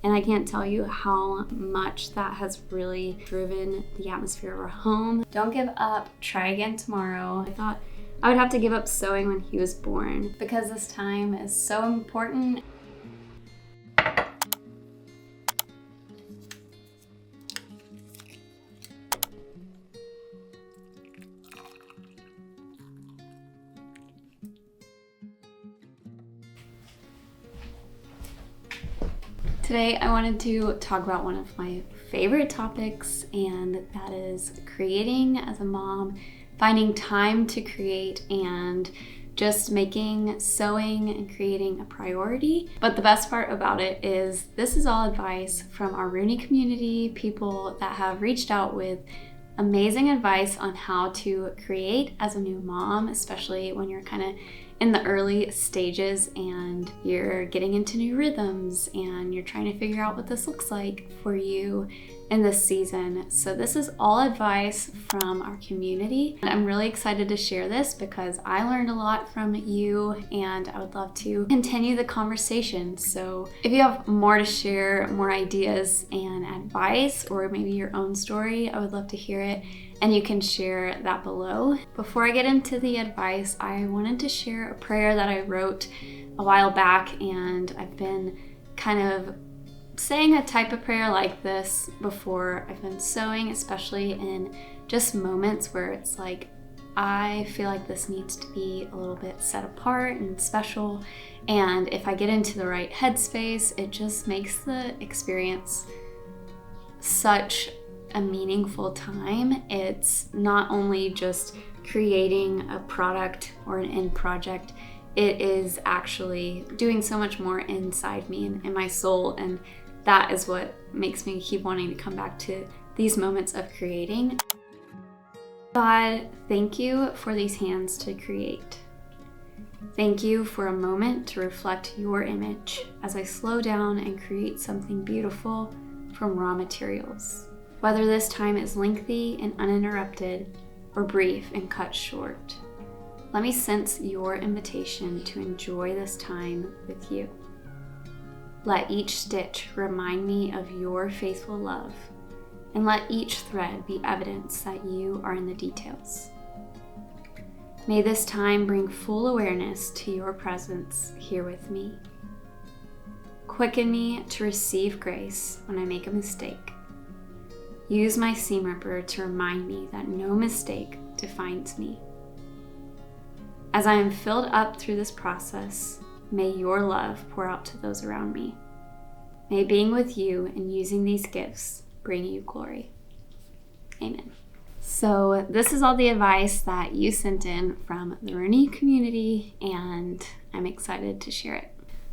And I can't tell you how much that has really driven the atmosphere of our home. Don't give up, try again tomorrow. I thought I would have to give up sewing when he was born because this time is so important. Today I wanted to talk about one of my favorite topics, and that is creating as a mom, finding time to create, and just making sewing and creating a priority. But the best part about it is this is all advice from our Rooney community, people that have reached out with amazing advice on how to create as a new mom, especially when you're kind of in the early stages and you're getting into new rhythms and you're trying to figure out what this looks like for you in this season. So this is all advice from our community. And I'm really excited to share this because I learned a lot from you and I would love to continue the conversation. So if you have more to share, more ideas and advice, or maybe your own story, I would love to hear it. And you can share that below. Before I get into the advice, I wanted to share a prayer that I wrote a while back, and I've been kind of saying a type of prayer like this before I've been sewing, especially in just moments where it's like, I feel like this needs to be a little bit set apart and special. And if I get into the right headspace, it just makes the experience such a meaningful time. It's not only just creating a product or an end project, it is actually doing so much more inside me and in my soul, and that is what makes me keep wanting to come back to these moments of creating. God, thank you for these hands to create. Thank you for a moment to reflect your image as I slow down and create something beautiful from raw materials. Whether this time is lengthy and uninterrupted or brief and cut short, let me sense your invitation to enjoy this time with you. Let each stitch remind me of your faithful love, and let each thread be evidence that you are in the details. May this time bring full awareness to your presence here with me. Quicken me to receive grace when I make a mistake. Use my seam ripper to remind me that no mistake defines me. As I am filled up through this process, may your love pour out to those around me. May being with you and using these gifts bring you glory. Amen. So this is all the advice that you sent in from the Rooney community, and I'm excited to share it.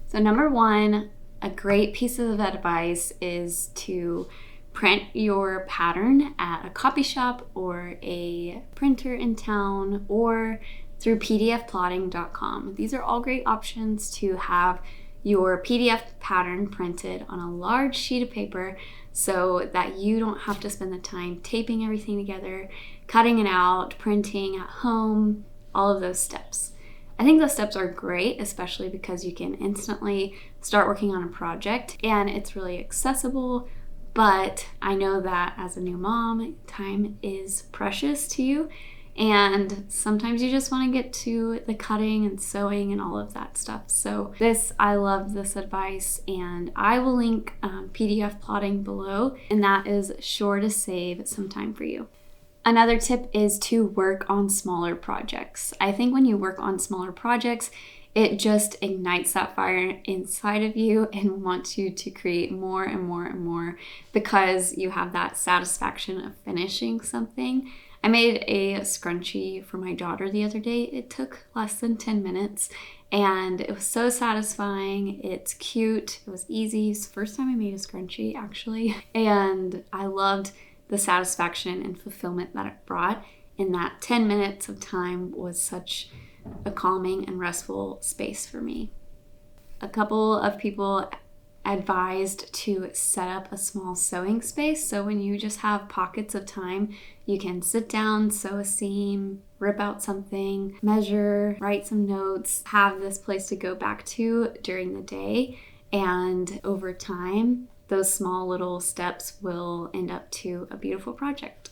So number one, a great piece of advice is to print your pattern at a copy shop or a printer in town or through pdfplotting.com. These are all great options to have your PDF pattern printed on a large sheet of paper so that you don't have to spend the time taping everything together, cutting it out, printing at home, all of those steps. I think those steps are great, especially because you can instantly start working on a project and it's really accessible. But I know that as a new mom, time is precious to you, and sometimes you just want to get to the cutting and sewing and all of that stuff. So I love this advice, and I will link PDF plotting below, and that is sure to save some time for you. Another tip is to work on smaller projects. I think when you work on smaller projects, it just ignites that fire inside of you and wants you to create more and more and more because you have that satisfaction of finishing something. I made a scrunchie for my daughter the other day. It took less than 10 minutes and it was so satisfying. It's cute. It was easy. It's the first time I made a scrunchie actually. And I loved the satisfaction and fulfillment that it brought. And that 10 minutes of time was such a calming and restful space for me. A couple of people advised to set up a small sewing space. So when you just have pockets of time, you can sit down, sew a seam, rip out something, measure, write some notes, have this place to go back to during the day. And over time, those small little steps will end up to a beautiful project.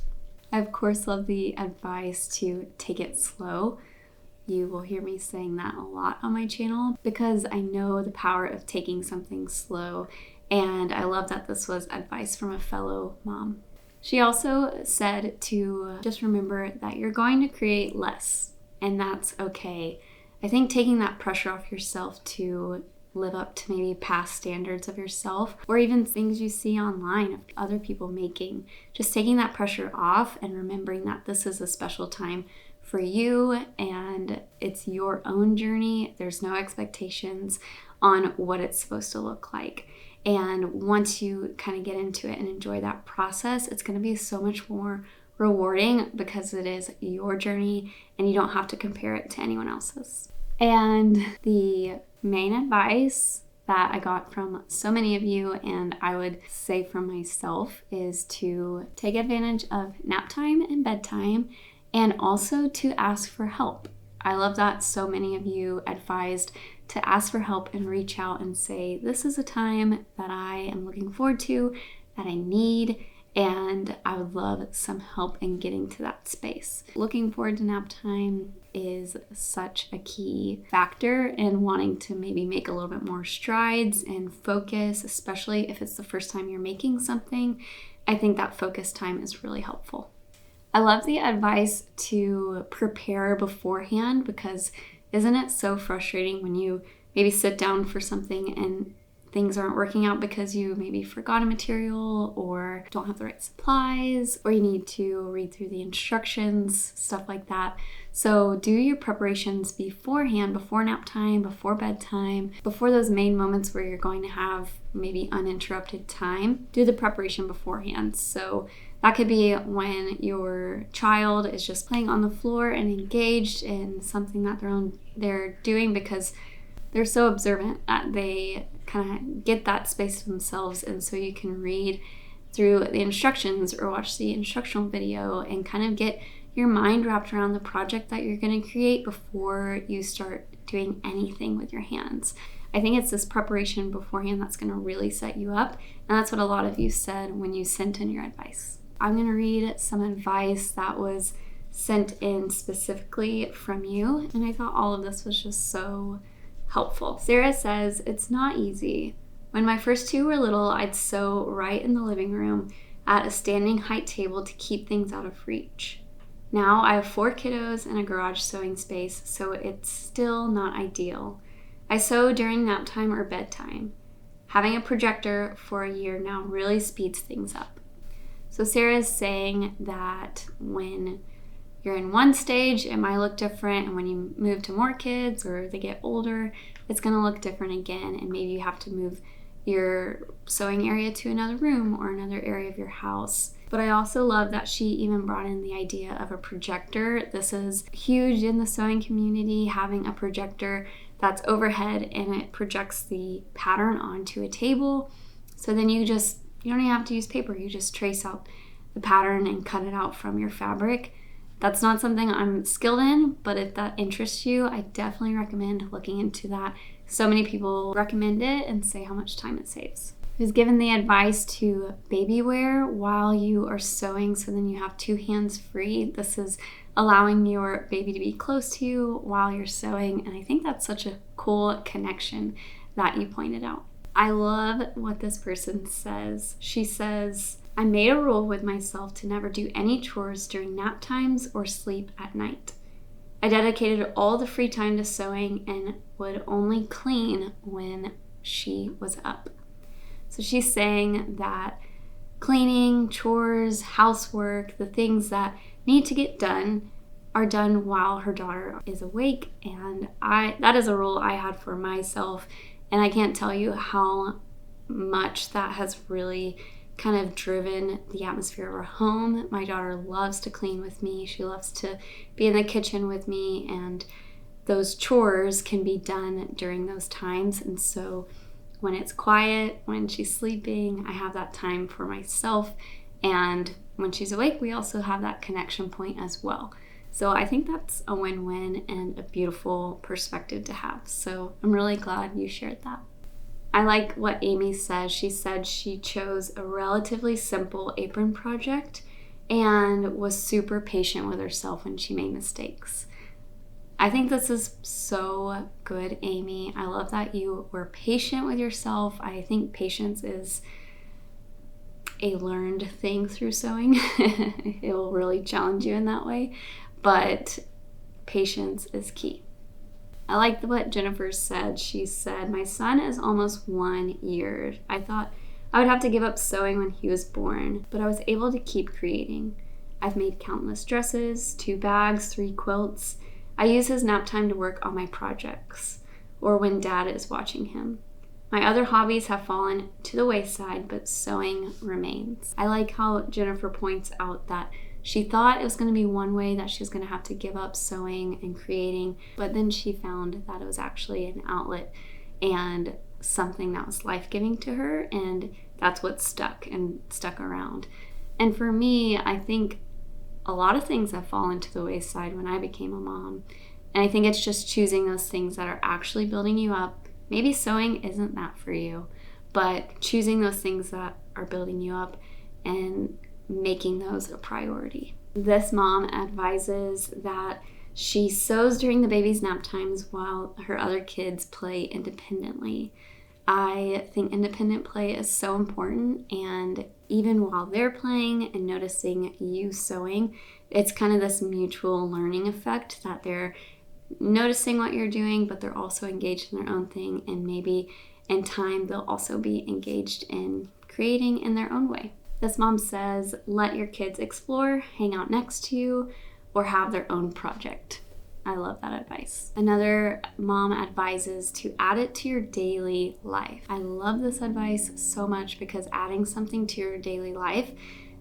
I, of course, love the advice to take it slow. You will hear me saying that a lot on my channel because I know the power of taking something slow, and I love that this was advice from a fellow mom. She also said to just remember that you're going to create less, and that's okay. I think taking that pressure off yourself to live up to maybe past standards of yourself, or even things you see online of other people making, just taking that pressure off and remembering that this is a special time for you and it's your own journey. There's no expectations on what it's supposed to look like. And once you kind of get into it and enjoy that process, it's going to be so much more rewarding because it is your journey and you don't have to compare it to anyone else's. And the main advice that I got from so many of you, and I would say from myself, is to take advantage of nap time and bedtime, and also to ask for help. I love that so many of you advised to ask for help and reach out and say, this is a time that I am looking forward to, that I need, and I would love some help in getting to that space. Looking forward to nap time is such a key factor in wanting to maybe make a little bit more strides and focus, especially if it's the first time you're making something. I think that focus time is really helpful. I love the advice to prepare beforehand because isn't it so frustrating when you maybe sit down for something and things aren't working out because you maybe forgot a material or don't have the right supplies, or you need to read through the instructions, stuff like that. So do your preparations beforehand, before nap time, before bedtime, before those main moments where you're going to have maybe uninterrupted time. Do the preparation beforehand. So that could be when your child is just playing on the floor and engaged in something that they're doing because they're so observant that they kind of get that space to themselves, and so you can read through the instructions or watch the instructional video and kind of get your mind wrapped around the project that you're going to create before you start doing anything with your hands. I think it's this preparation beforehand that's going to really set you up, and that's what a lot of you said when you sent in your advice. I'm going to read some advice that was sent in specifically from you, and I thought all of this was just so helpful. Sarah says, it's not easy. When my first two were little, I'd sew right in the living room at a standing height table to keep things out of reach. Now I have 4 kiddos and a garage sewing space, so it's still not ideal. I sew during nap time or bedtime. Having a projector for a year now really speeds things up. So Sarah is saying that when you're in one stage, it might look different, and when you move to more kids or they get older, it's going to look different again, and maybe you have to move your sewing area to another room or another area of your house. But I also love that she even brought in the idea of a projector. This is huge in the sewing community, having a projector that's overhead and it projects the pattern onto a table. So then you don't even have to use paper. You just trace out the pattern and cut it out from your fabric. That's not something I'm skilled in, but if that interests you, I definitely recommend looking into that. So many people recommend it and say how much time it saves. I was given the advice to baby wear while you are sewing, so then you have 2 hands free. This is allowing your baby to be close to you while you're sewing, and I think that's such a cool connection that you pointed out. I love what this person says. She says, I made a rule with myself to never do any chores during nap times or sleep at night. I dedicated all the free time to sewing and would only clean when she was up. So she's saying that cleaning, chores, housework, the things that need to get done are done while her daughter is awake. And that is a rule I had for myself. And I can't tell you how much that has really kind of driven the atmosphere of our home. My daughter loves to clean with me. She loves to be in the kitchen with me, and those chores can be done during those times. And so when it's quiet, when she's sleeping, I have that time for myself. And when she's awake, we also have that connection point as well. So I think that's a win-win and a beautiful perspective to have. So I'm really glad you shared that. I like what Amy says. She said she chose a relatively simple apron project and was super patient with herself when she made mistakes. I think this is so good, Amy. I love that you were patient with yourself. I think patience is a learned thing through sewing. It will really challenge you in that way, but patience is key. I like what Jennifer said. She said, my son is almost 1 year. I thought I would have to give up sewing when he was born, but I was able to keep creating. I've made countless dresses, 2 bags, 3 quilts. I use his nap time to work on my projects, or when dad is watching him. My other hobbies have fallen to the wayside, but sewing remains. I like how Jennifer points out that she thought it was going to be one way that she was going to have to give up sewing and creating, but then she found that it was actually an outlet and something that was life-giving to her, and that's what stuck around. And for me, I think a lot of things have fallen to the wayside when I became a mom, and I think it's just choosing those things that are actually building you up. Maybe sewing isn't that for you, but choosing those things that are building you up and making those a priority. This mom advises that she sews during the baby's nap times while her other kids play independently. I think independent play is so important, and even while they're playing and noticing you sewing, it's kind of this mutual learning effect that they're noticing what you're doing, but they're also engaged in their own thing, and maybe in time they'll also be engaged in creating in their own way. This mom says, let your kids explore, hang out next to you, or have their own project. I love that advice. Another mom advises to add it to your daily life. I love this advice so much because adding something to your daily life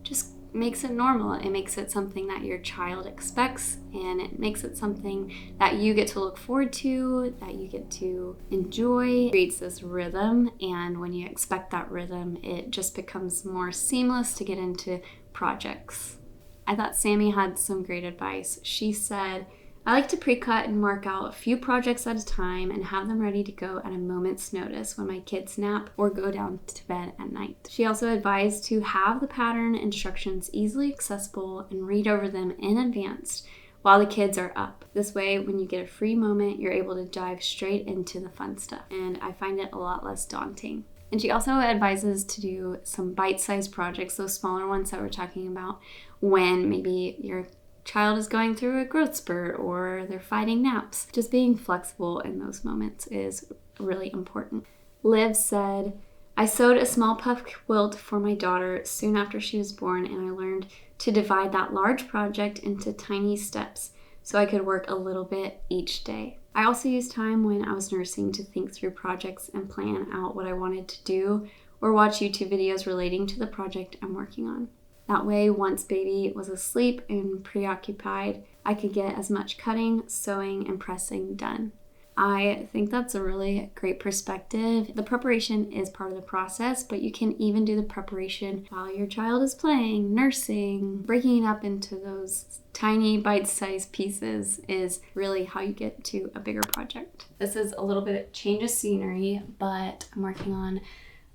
just makes it normal. It makes it something that your child expects, and it makes it something that you get to look forward to, that you get to enjoy. It creates this rhythm, and when you expect that rhythm, it just becomes more seamless to get into projects. I thought Sammy had some great advice. She said, I like to pre-cut and mark out a few projects at a time and have them ready to go at a moment's notice when my kids nap or go down to bed at night. She also advised to have the pattern instructions easily accessible and read over them in advance while the kids are up. This way, when you get a free moment, you're able to dive straight into the fun stuff, and I find it a lot less daunting. And she also advises to do some bite-sized projects, those smaller ones that we're talking about, when maybe your child is going through a growth spurt or they're fighting naps. Just being flexible in those moments is really important. Liv said, I sewed a small puff quilt for my daughter soon after she was born, and I learned to divide that large project into tiny steps so I could work a little bit each day. I also used time when I was nursing to think through projects and plan out what I wanted to do, or watch YouTube videos relating to the project I'm working on. That way, once baby was asleep and preoccupied, I could get as much cutting, sewing, and pressing done. I think that's a really great perspective. The preparation is part of the process, but you can even do the preparation while your child is playing, nursing. Breaking it up into those tiny bite-sized pieces is really how you get to a bigger project. This is a little bit of change of scenery, but I'm working on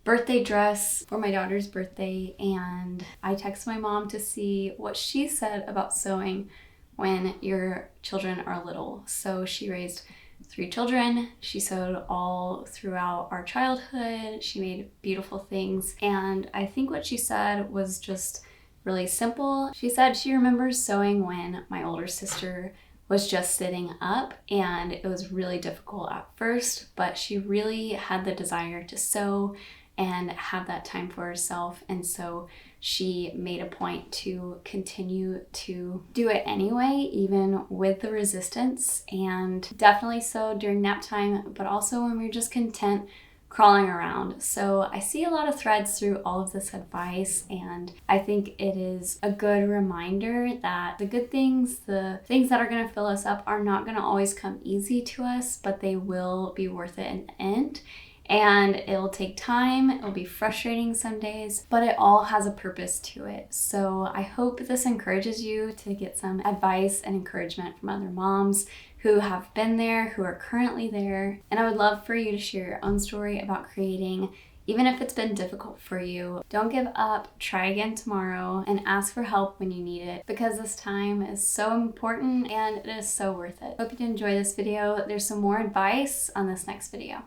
birthday dress for my daughter's birthday, and I texted my mom to see what she said about sewing when your children are little. So she raised 3 children. She sewed all throughout our childhood. She made beautiful things, and I think what she said was just really simple. She said she remembers sewing when my older sister was just sitting up, and it was really difficult at first, but she really had the desire to sew and have that time for herself, and so she made a point to continue to do it anyway, even with the resistance, and definitely sewed during nap time, but also when we were just content crawling around. So I see a lot of threads through all of this advice, and I think it is a good reminder that the good things, the things that are going to fill us up, are not going to always come easy to us, but they will be worth it in the end. And it'll take time, it'll be frustrating some days, but it all has a purpose to it. So I hope this encourages you to get some advice and encouragement from other moms who have been there, who are currently there. And I would love for you to share your own story about creating, even if it's been difficult for you. Don't give up, try again tomorrow, and ask for help when you need it, because this time is so important and it is so worth it. Hope you enjoy this video. There's some more advice on this next video.